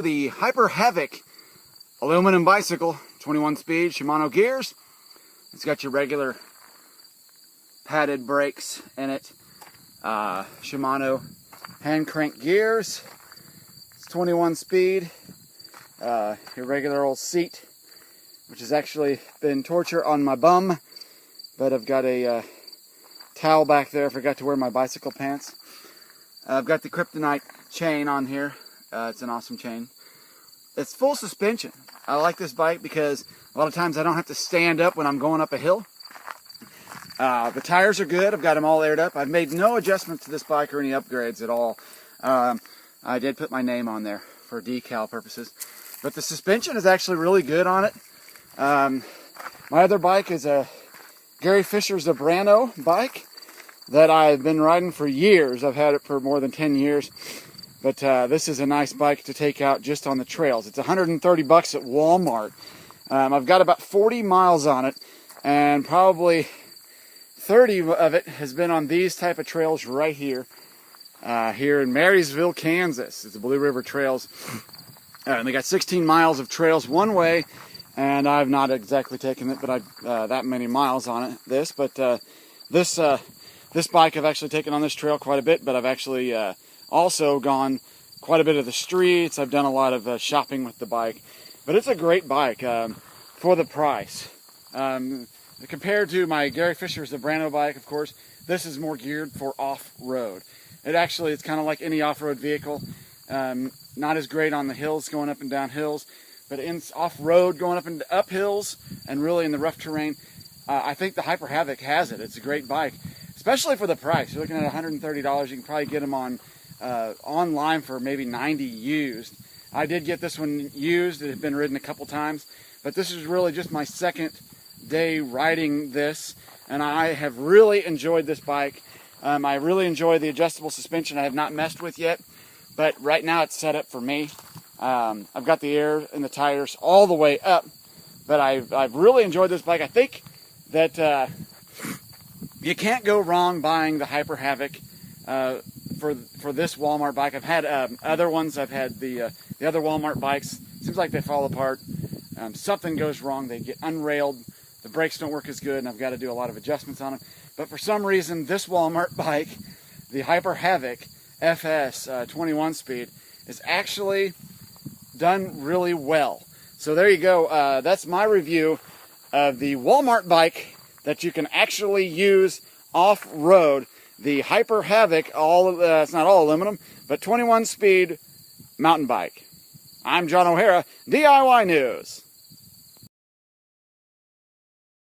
The Hyper Havoc aluminum bicycle, 21 speed, Shimano gears. It's got your regular padded brakes in it. Shimano hand crank gears. It's 21 speed. Your regular old seat, which has actually been torture on my bum, but I've got a towel back there. I forgot to wear my bicycle pants. I've got the kryptonite chain on here. It's an awesome chain. It's full suspension. I like this bike because a lot of times I don't have to stand up when I'm going up a hill. The tires are good. I've got them all aired up. I've made no adjustments to this bike or any upgrades at all. I did put my name on there for decal purposes. But the suspension is actually really good on it. My other bike is a Gary Fisher's Zabrano bike that I've been riding for years. I've had it for more than 10 years. But this is a nice bike to take out just on the trails. It's 130 bucks at Walmart. I've got about 40 miles on it, and probably 30 of it has been on these type of trails right here. Here in Marysville, Kansas. It's the Blue River Trails. And they got 16 miles of trails one way, and I've not exactly taken it, but I've that many miles on it. This bike I've actually taken on this trail quite a bit, but I've actually also gone quite a bit of the streets. I've done a lot of shopping with the bike, but it's a great bike for the price. Compared to my Gary Fisher's Zabrano bike, of course, this is more geared for off-road. It's kind of like any off-road vehicle. Not as great on the hills, going up and down hills, but in off-road, going up and up hills, and really in the rough terrain, I think the Hyper Havoc has it. It's a great bike, especially for the price. You're looking at $130. You can probably get them online for maybe $90 used. I did get this one used. It had been ridden a couple times, but this is really just my second day riding this, and I have really enjoyed this bike. I really enjoy the adjustable suspension. I have not messed with yet, but right now it's set up for me. I've got the air in the tires all the way up, but I've really enjoyed this bike. I think that you can't go wrong buying the Hyper Havoc for this Walmart bike. I've had other ones. I've had the other Walmart bikes. Seems like they fall apart. Something goes wrong. They get unrailed. The brakes don't work as good, and I've got to do a lot of adjustments on them. But for some reason, this Walmart bike, the Hyper Havoc FS 21 speed, is actually done really well. So there you go. That's my review of the Walmart bike that you can actually use off-road. The Hyper Havoc, it's not all aluminum, but 21 speed mountain bike. I'm John O'Hara, DIY News.